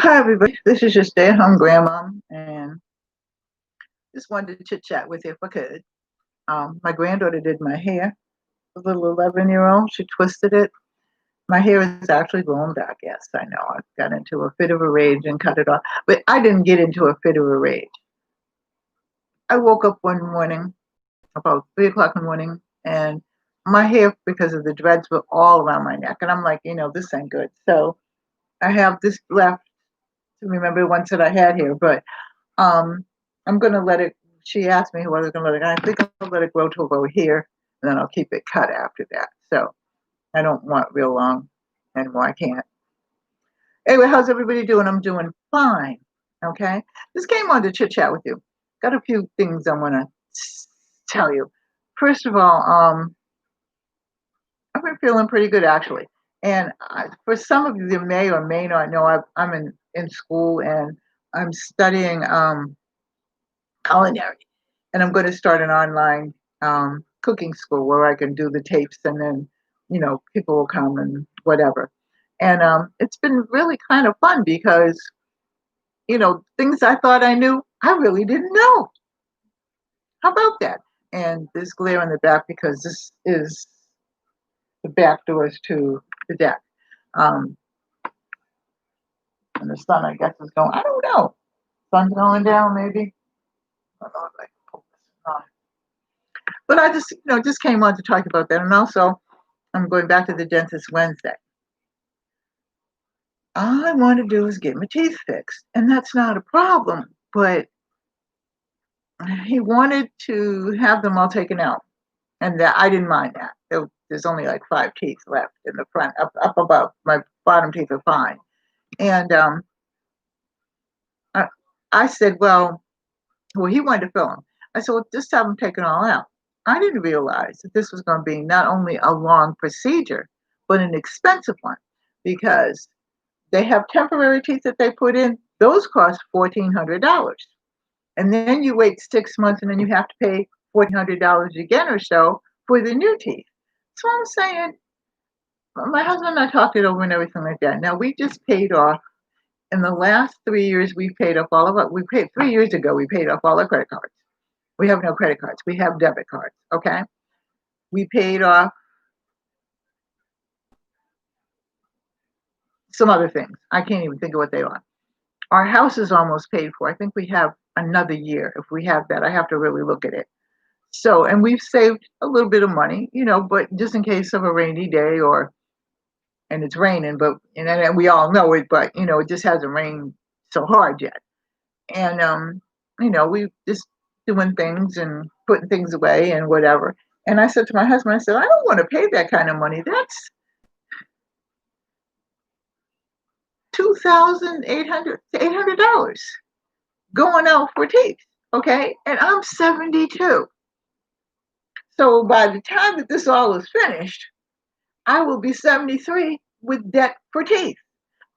hi everybody. This is your stay-at-home grandma, and just wanted to chit-chat with you if I could. My granddaughter did my hair, the little 11-year-old. She twisted it. My hair is actually growing back. Yes, I know. I got into a fit of a rage and cut it off, but I didn't get into a fit of a rage. I woke up one morning about 3 o'clock in the morning, and my hair, because of the dreads, were all around my neck, and I'm like, this ain't good. So I have this left to remember once that I had hair, but I'm gonna let it. She asked me who I was gonna let it. I think I'll let it grow to about here, and then I'll keep it cut after that. So I don't want real long anymore. I can't. Anyway, how's everybody doing? I'm doing fine. Okay. Just came on to chit chat with you. Got a few things I want to tell you. First of all, I've been feeling pretty good actually. And for some of you that may or may not know, I'm in school and I'm studying culinary, and I'm going to start an online cooking school where I can do the tapes, and then people will come and whatever. And it's been really kind of fun because things I thought I knew, I really didn't know. How about that? And there's glare in the back because this is the back doors to the deck. Um, and the sun, I guess, is going. I don't know. Sun's going down, maybe. I don't know if I can pull this on. But I just came on to talk about that. And also, I'm going back to the dentist Wednesday. All I want to do is get my teeth fixed. And that's not a problem. But he wanted to have them all taken out. And that I didn't mind that. There's only like 5 teeth left in the front, up above. My bottom teeth are fine. And I said, well, he wanted to fill them. I said, well, just have them taken all out. I didn't realize that this was going to be not only a long procedure, but an expensive one, because they have temporary teeth that they put in. Those cost $1,400. And then you wait 6 months and then you have to pay $1,400 again or so for the new teeth. So I'm saying, my husband and I talked it over and everything like that. Now, we just paid off, in the last 3 years, we've paid off all of it. We paid 3 years ago, we paid off all our credit cards. We have no credit cards. We have debit cards, okay? We paid off some other things. I can't even think of what they are. Our house is almost paid for. I think we have another year. If we have that, I have to really look at it. So, and we've saved a little bit of money, but just in case of a rainy day and it's raining, but, and we all know it, but, it just hasn't rained so hard yet. And, we just doing things and putting things away and whatever. And I said to my husband, I said, I don't want to pay that kind of money. That's $2,800 going out for teeth. Okay. And I'm 72. So by the time that this all is finished, I will be 73 with debt for teeth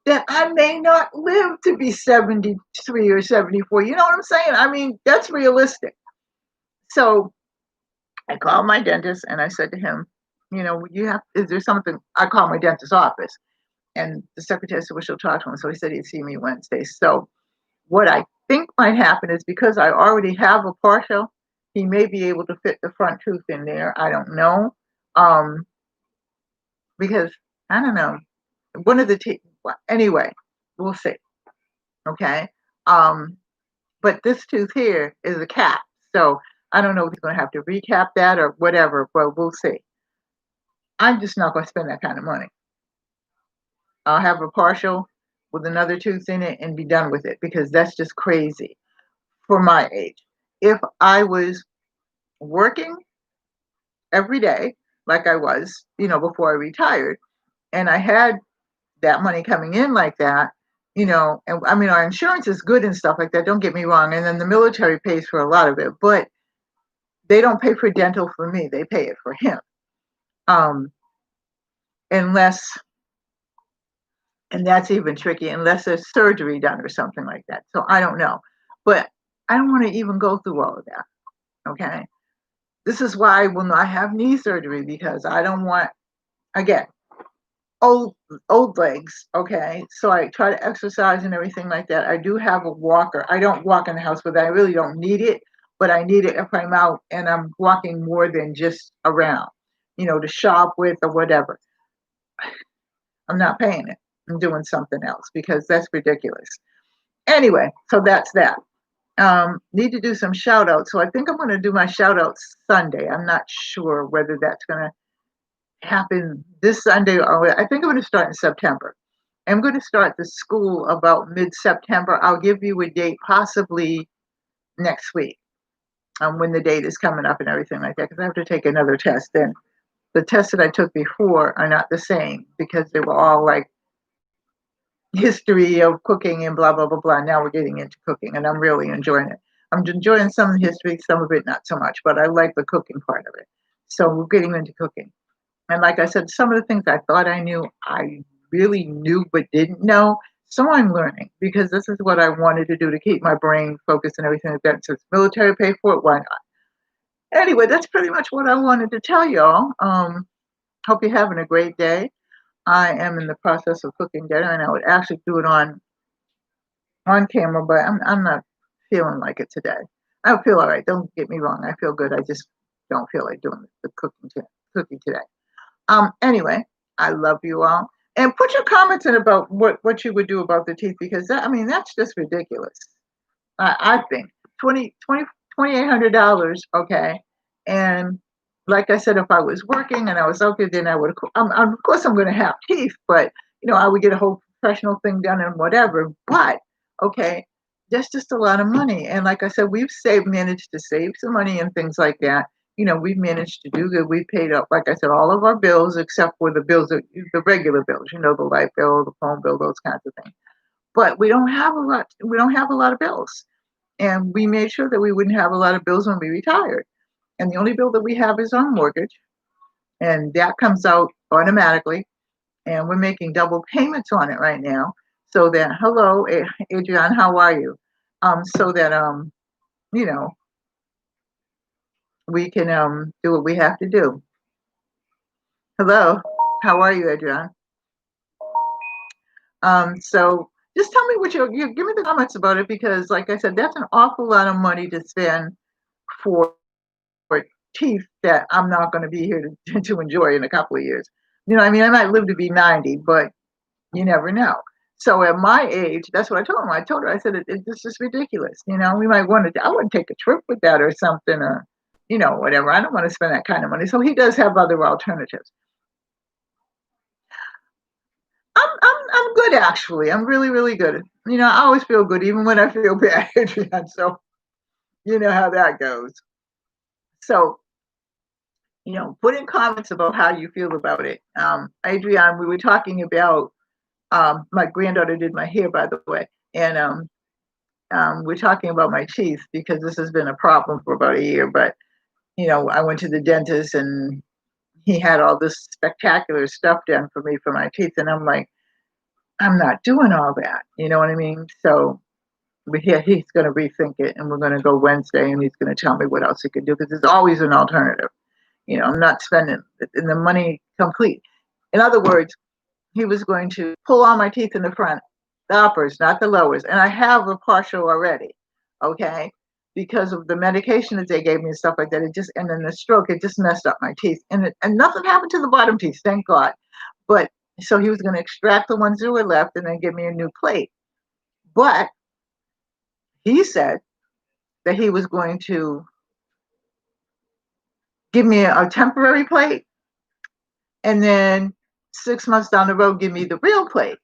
that I may not live to be 73 or 74. You know what I'm saying? I mean, that's realistic. So I called my dentist and I said to him, is there something? I called my dentist's office and the secretary said, well, she'll talk to him. So he said he'd see me Wednesday. So what I think might happen is, because I already have a partial, he may be able to fit the front tooth in there. I don't know. Because I don't know. One of the teeth, well, anyway, we'll see. Okay. But this tooth here is a cap. So I don't know if he's going to have to recap that or whatever, but we'll see. I'm just not going to spend that kind of money. I'll have a partial with another tooth in it and be done with it, because that's just crazy for my age. If I was working every day like I was, before I retired, and I had that money coming in like that, and I mean, our insurance is good and stuff like that, don't get me wrong. And then the military pays for a lot of it, but they don't pay for dental for me. They pay it for him. Unless, and that's even tricky, unless there's surgery done or something like that. So I don't know, but I don't want to even go through all of that. Okay. This is why I will not have knee surgery, because I don't want, again, old old legs, okay? So I try to exercise and everything like that. I do have a walker. I don't walk in the house with it. I really don't need it, but I need it if I'm out and I'm walking more than just around, to shop with or whatever. I'm not paying it. I'm doing something else because that's ridiculous. Anyway, so that's that. Need to do some shout outs. So I think I'm going to do my shout outs Sunday. I'm not sure whether that's going to happen this Sunday or I think I'm going to start in September. I'm going to start the school about mid-September. I'll give you a date possibly next week, when the date is coming up and everything like that, because I have to take another test. And the tests that I took before are not the same because they were all like history of cooking and blah, blah, blah, blah. Now we're getting into cooking and I'm really enjoying it. I'm enjoying some of the history, some of it not so much, but I like the cooking part of it. So we're getting into cooking. And like I said, some of the things I thought I knew, I really knew but didn't know. So I'm learning because this is what I wanted to do to keep my brain focused and everything like that. Since military paid for it, why not? Anyway, that's pretty much what I wanted to tell y'all. Hope you're having a great day. I am in the process of cooking dinner, and I would actually do it on camera, but I'm not feeling like it today. I feel all right. Don't get me wrong. I feel good. I just don't feel like doing the cooking today. Anyway, I love you all. And put your comments in about what you would do about the teeth because that's just ridiculous. I think 2,800. Okay. And like I said, if I was working and I was okay, then I would, of course I'm going to have teeth, but I would get a whole professional thing done and whatever. But okay, that's just a lot of money. And like I said, managed to save some money and things like that. We've managed to do good. We paid up, like I said, all of our bills except for the bills, the regular bills, the light bill, the phone bill, those kinds of things. But we don't have a lot. We don't have a lot of bills, and we made sure that we wouldn't have a lot of bills when we retired. And the only bill that we have is our mortgage, and that comes out automatically. And we're making double payments on it right now. So that, hello, Adrienne, how are you? So that you know, we can do what we have to do. Hello, how are you, Adrienne? So just tell me what you give me the comments about it because, like I said, that's an awful lot of money to spend for teeth that I'm not going to be here to enjoy in a couple of years. I might live to be 90, but you never know. So at my age, that's what I told him. I told her, I said, it's just ridiculous. We might want to, I wouldn't take a trip with that or something or, whatever. I don't want to spend that kind of money. So he does have other alternatives. I'm good actually. I'm really, really good. I always feel good, even when I feel bad. So you know how that goes. So, put in comments about how you feel about it. Adrienne, we were talking about my granddaughter did my hair, by the way, and we're talking about my teeth because this has been a problem for about a year. But I went to the dentist and he had all this spectacular stuff done for me for my teeth, and I'm like, I'm not doing all that. You know what I mean? So he's going to rethink it, and we're going to go Wednesday, and he's going to tell me what else he can do because there's always an alternative. I'm not spending the money complete. In other words, he was going to pull all my teeth in the front, the uppers, not the lowers. And I have a partial already, okay? Because of the medication that they gave me and stuff like that. And then the stroke, it just messed up my teeth. And nothing happened to the bottom teeth, thank God. But so he was going to extract the ones that were left and then give me a new plate. But he said that he was going to give me a temporary plate and then 6 months down the road, give me the real plate.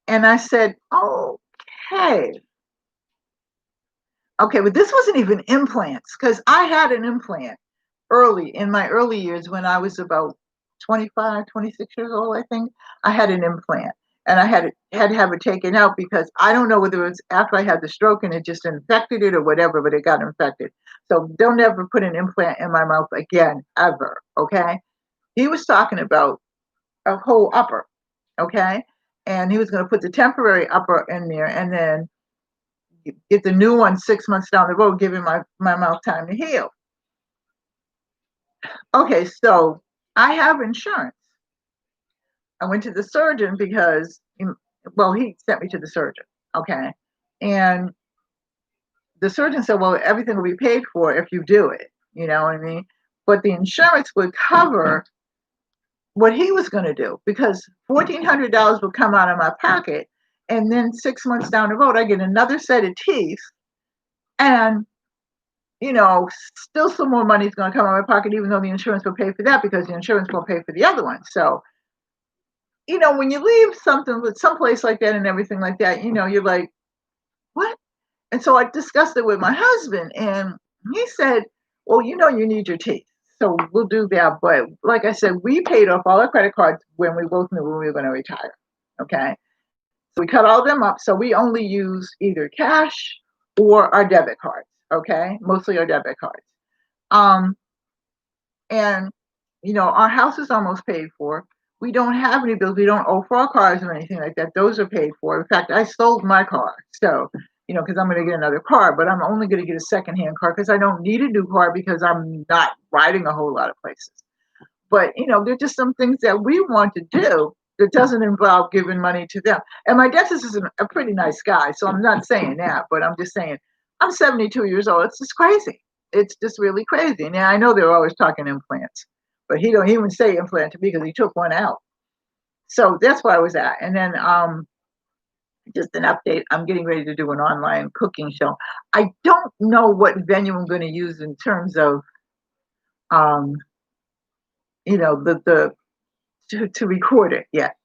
And I said, okay. Okay, but this wasn't even implants because I had an implant in my early years when I was about 25, 26 years old, I think. I had an implant and I had to have it taken out because I don't know whether it was after I had the stroke and it just infected it or whatever, but it got infected. So don't ever put an implant in my mouth again, ever, okay? He was talking about a whole upper, okay? And he was going to put the temporary upper in there and then get the new one 6 months down the road, giving my mouth time to heal. Okay, so I have insurance. I went to the surgeon because, well, he sent me to the surgeon. Okay. And the surgeon said, well, everything will be paid for if you do it. You know what I mean? But the insurance would cover what he was going to do because $1,400 would come out of my pocket. And then 6 months down the road, I get another set of teeth. And, you know, still some more money is going to come out of my pocket, even though the insurance will pay for that because the insurance will pay for the other one. So, when you leave something with someplace like that and everything like that, you're like, what? And so I discussed it with my husband, and he said, well, you need your teeth. So we'll do that. But like I said, we paid off all our credit cards when we both knew when we were going to retire. Okay. So we cut all them up. So we only use either cash or our debit cards. Okay. Mostly our debit cards. Um, and our house is almost paid for. We don't have any bills. We don't owe for our cars or anything like that. Those are paid for. In fact, I sold my car. So, because I'm going to get another car, but I'm only going to get a secondhand car because I don't need a new car because I'm not riding a whole lot of places. But, there's just some things that we want to do that doesn't involve giving money to them. And my dentist is a pretty nice guy. So I'm not saying that, but I'm just saying I'm 72 years old. It's just crazy. It's just really crazy. Now, I know they're always talking implants, but he don't even say implant to me because he took one out. So that's where I was at. And then just an update, I'm getting ready to do an online cooking show. I don't know what venue I'm going to use in terms of, um, the to record it yet.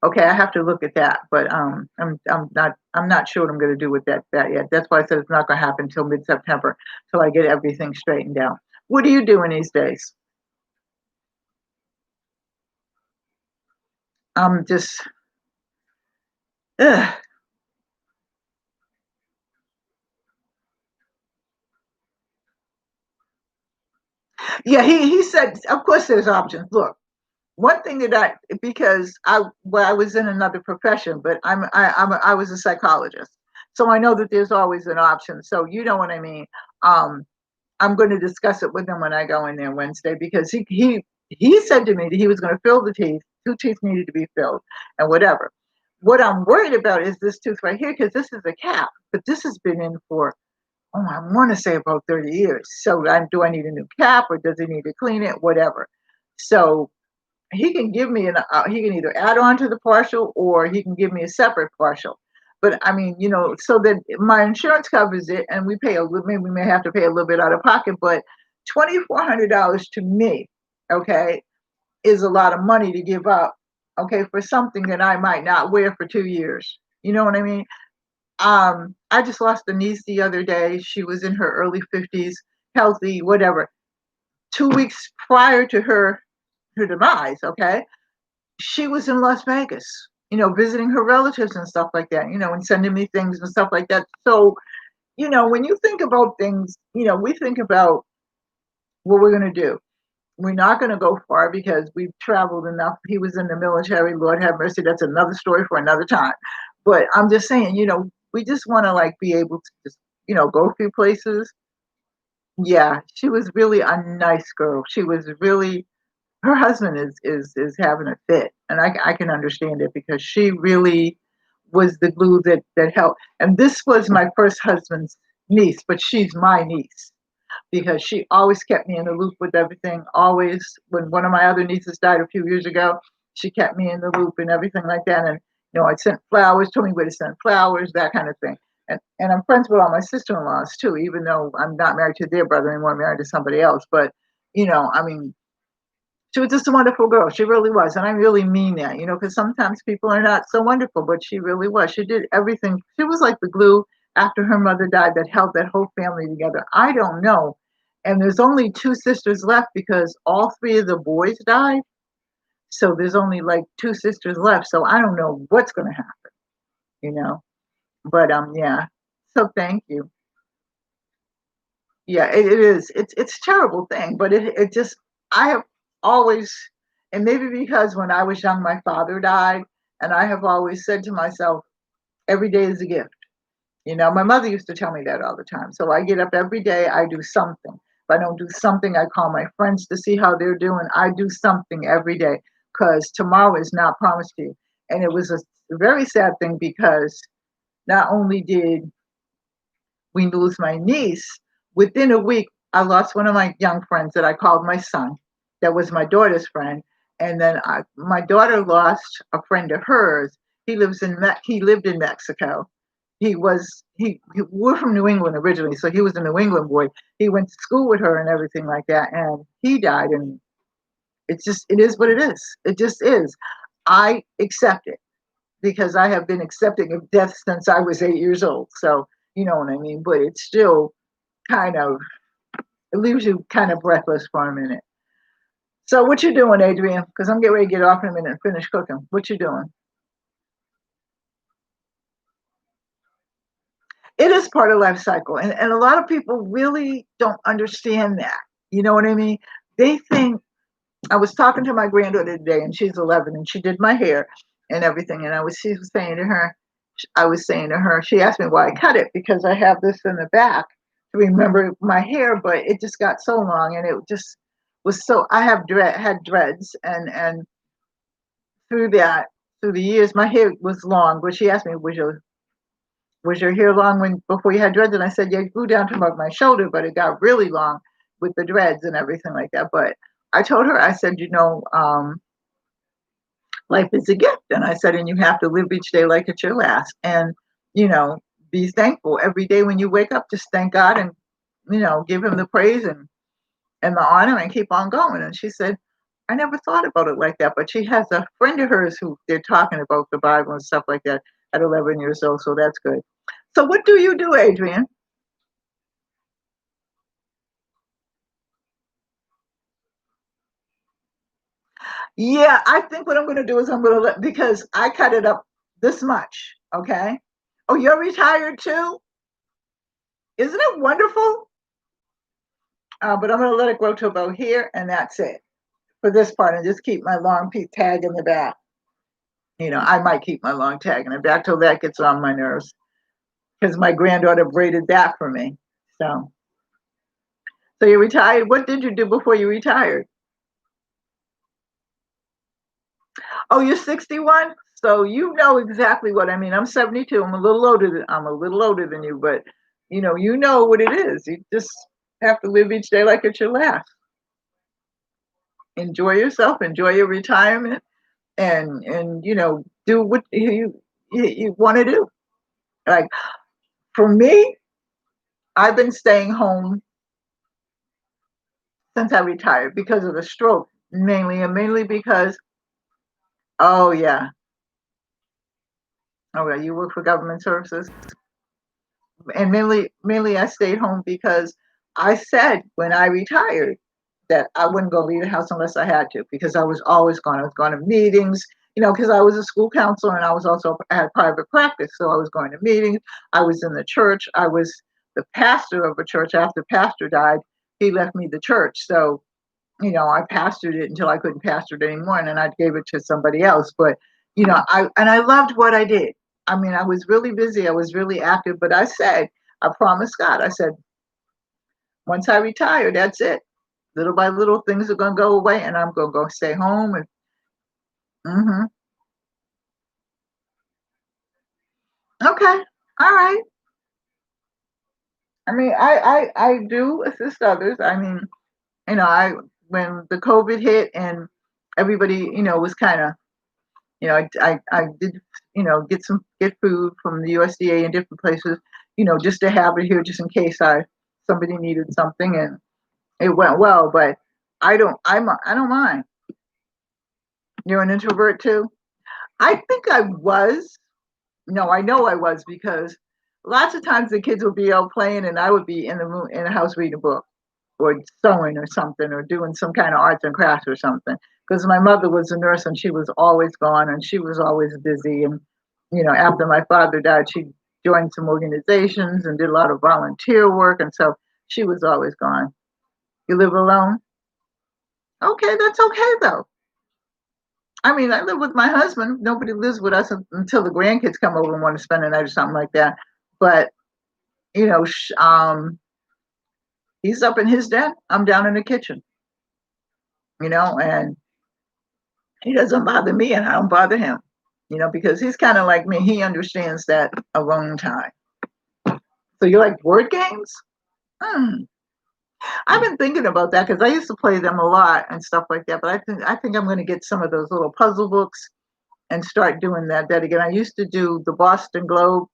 Okay, I have to look at that, but I'm not sure what I'm going to do with that yet. That's why I said it's not going to happen until mid-September, till I get everything straightened out. What are you doing these days? I'm just, ugh. Yeah. He said, of course, there's options. Look, one thing that because I was in another profession, but I was a psychologist, so I know that there's always an option. So you know what I mean. Um, I'm going to discuss it with him when I go in there Wednesday because he said to me that he was going to fill the teeth. Two teeth needed to be filled, and whatever. What I'm worried about is this tooth right here because this is a cap, but this has been in for, I want to say about 30 years. So do I need a new cap or does he need to clean it? Whatever. So he can give me he can either add on to the partial or he can give me a separate partial. But I mean, so that my insurance covers it and we pay a little, maybe we may have to pay a little bit out of pocket, but $2,400 to me, okay, is a lot of money to give up, okay, for something that I might not wear for 2 years. You know what I mean? I just lost a niece the other day. She was in her early 50s, healthy, whatever. 2 weeks prior to her demise, okay, she was in Las Vegas, visiting her relatives and stuff like that, and sending me things and stuff like that. So, when you think about things, we think about what we're going to do. We're not going to go far because we've traveled enough. He was in the military. Lord have mercy. That's another story for another time. But I'm just saying, we just want to like be able to just, go a few places. Yeah, she was really a nice girl. She was really, her husband is having a fit, and I can understand it because she really was the glue that helped. And this was my first husband's niece, but she's my niece because she always kept me in the loop with everything. Always, when one of my other nieces died a few years ago, she kept me in the loop and everything like that. And I sent flowers, told me where to send flowers, that kind of thing. And I'm friends with all my sister-in-laws too, even though I'm not married to their brother anymore, I'm married to somebody else. But I mean, she was just a wonderful girl. She really was. And I really mean that, because sometimes people are not so wonderful, but she really was. She did everything. She was like the glue after her mother died that held that whole family together. I don't know. And there's only two sisters left because all three of the boys died. So there's only like two sisters left. So I don't know what's going to happen, you know. But yeah. So thank you. Yeah, it is. It's a terrible thing, but it just, I have always, and maybe because when I was young, my father died, and I have always said to myself, every day is a gift. My mother used to tell me that all the time. So I get up every day, I do something. If I don't do something, I call my friends to see how they're doing. I do something every day because tomorrow is not promised to you. And it was a very sad thing because not only did we lose my niece, within a week, I lost one of my young friends that I called my son. That was my daughter's friend. And then my daughter lost a friend of hers. He lived in Mexico. We're from New England originally, so he was a New England boy. He went to school with her and everything like that, and he died. And it is what it is. It just is. I accept it because I have been accepting of death since I was 8 years old. So you know what I mean. But it's still kind of it leaves you kind of breathless for a minute. So what you doing, Adrian? Because I'm getting ready to get off in a minute and finish cooking. What you doing? It is part of life cycle, and a lot of people really don't understand that. You know what I mean? They think I was talking to my granddaughter today, and she's 11, and she did my hair and everything. And she was saying to her, she asked me why I cut it because I have this in the back to remember my hair, but it just got so long, and it just was so. I had dreads, and through that, through the years, my hair was long. But she asked me, was your hair long when before you had dreads? And I said, yeah, it grew down to about my shoulder, but it got really long with the dreads and everything like that. But I told her, I said, life is a gift. And I said, and you have to live each day like it's your last. And, you know, be thankful every day when you wake up, just thank God and, give him the praise and the honor and keep on going. And she said, I never thought about it like that. But she has a friend of hers who they're talking about the Bible and stuff like that at 11 years old. So that's good. So what do you do, Adrian? Yeah, I think what I'm going to do is I'm going to because I cut it up this much. Okay. Oh, you're retired too? Isn't it wonderful? But I'm going to let it grow to about here, and that's it for this part, and just keep my long tag in the back. I might keep my long tag in the back till that gets on my nerves because my granddaughter braided that for me. So you retired. What did you do before you retired? Oh, you're 61? So you know exactly what I mean. I'm 72. I'm a little older than you, but you know what it is. You just have to live each day like it's your last. Enjoy yourself, enjoy your retirement, and do what you want to do. Like for me, I've been staying home since I retired because of the stroke, mainly, and mainly because, oh yeah, oh yeah, you work for government services. And mainly I stayed home because I said when I retired that I wouldn't go leave the house unless I had to because I was always gone. I was going to meetings, because I was a school counselor and I had private practice. So I was going to meetings. I was in the church. I was the pastor of a church. After pastor died, he left me the church. So, I pastored it until I couldn't pastor it anymore, and then I gave it to somebody else. But, I loved what I did. I mean, I was really busy. I was really active, but I promised God. I said, once I retire, that's it. Little by little, things are going to go away, and I'm going to go stay home. And hmm okay, all right. I mean, I do assist others. I mean, I when the COVID hit and everybody, was kind of, I did, get food from the USDA and different places, just to have it here, just in case somebody needed something, and it went well. But I don't mind. You're an introvert too. I think I was. No, I know I was because lots of times the kids would be out playing and I would be in the room in the house reading a book or sewing or something or doing some kind of arts and crafts or something. Because my mother was a nurse and she was always gone and she was always busy. And after my father died, she joined some organizations and did a lot of volunteer work, and so she was always gone. You live alone? Okay, that's okay though. I mean, I live with my husband. Nobody lives with us until the grandkids come over and want to spend a night or something like that. But you know, sh- um, he's up in his den. I'm down in the kitchen. And He doesn't bother me, and I don't bother him. Because he's kind of like me. He understands that alone time. So you like board games? Hmm. I've been thinking about that because I used to play them a lot and stuff like that. But I think I'm going to get some of those little puzzle books and start doing that again. I used to do the Boston Globe,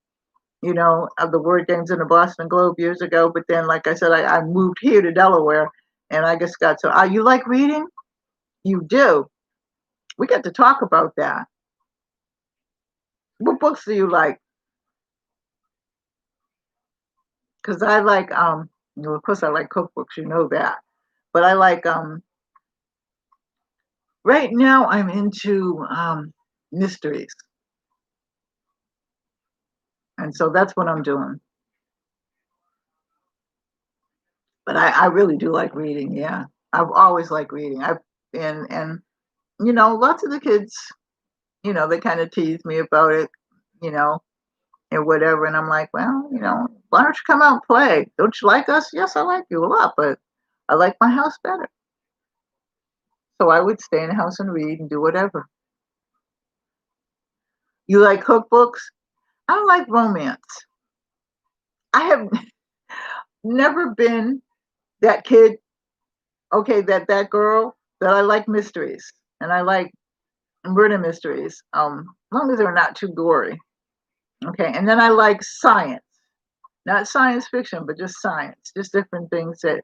of the word games in the Boston Globe years ago. But then, like I said, I moved here to Delaware, and I just got so. You like reading? You do. We got to talk about that. What books do you like? Because I like, of course, I like cookbooks. You know that, but I like right now. I'm into mysteries, and so that's what I'm doing. But I really do like reading. Yeah, I've always liked reading. And lots of the kids, they kind of tease me about it, you know, and whatever. And I'm like, well, why don't you come out and play? Don't you like us? Yes, I like you a lot, but I like my house better. So I would stay in the house and read and do whatever. You like cookbooks? I don't like romance. I have never been that kid, okay, that girl that I like mysteries and I like murder mysteries, as long as they're not too gory. Okay, and then I like science, not science fiction, but just science, just different things that,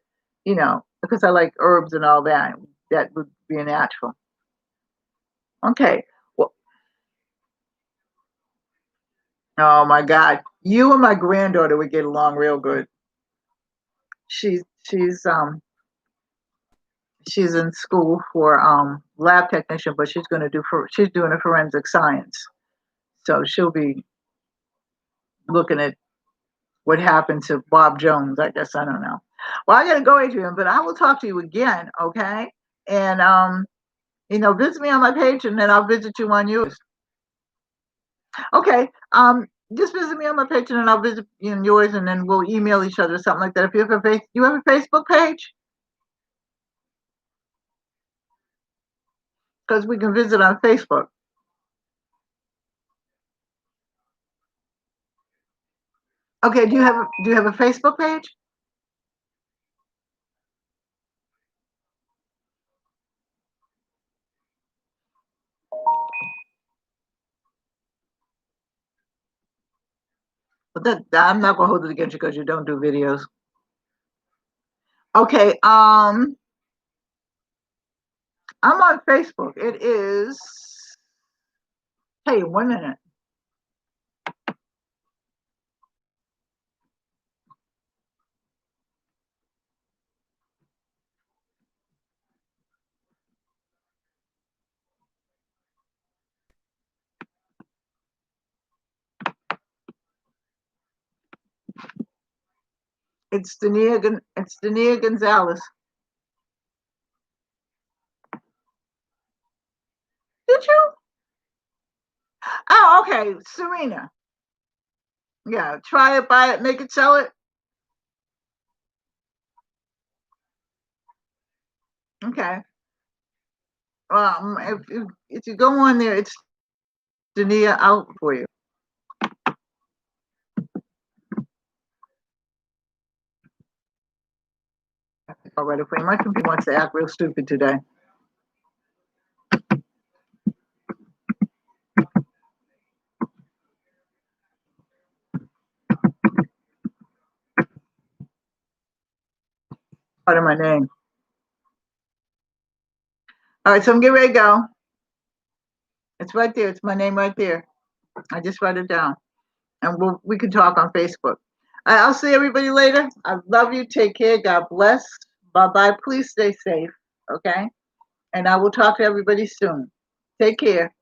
because I like herbs and all that. That would be a natural. Okay. Well, oh my God, you and my granddaughter would get along real good. She's she's um she's in school for lab technician, but she's doing a forensic science. So she'll be looking at what happened to Bob Jones. I guess I don't know. Well, I gotta go, Adrian, but I will talk to you again, okay? And visit me on my page, and then I'll visit you on yours. Okay. Just visit me on my page, and then I'll visit you on yours, and then we'll email each other something like that. If you have a Facebook page, because we can visit on Facebook. Okay. Do you have a Facebook page? But I'm not gonna hold it against you because you don't do videos. Okay. I'm on Facebook. It is. Hey, 1 minute. It's Donia Gonzalez. Did you? Oh, okay. Serena. Yeah. Try it, buy it, make it, sell it. Okay. If you go on there, it's Donia out for you. I'll write it for you. My computer wants to act real stupid today. Part of my name. All right, so I'm getting ready to go. It's right there. It's my name right there. I just write it down, and we can talk on Facebook. I'll see everybody later. I love you. Take care. God bless. Bye bye. Please stay safe. Okay, and I will talk to everybody soon. Take care.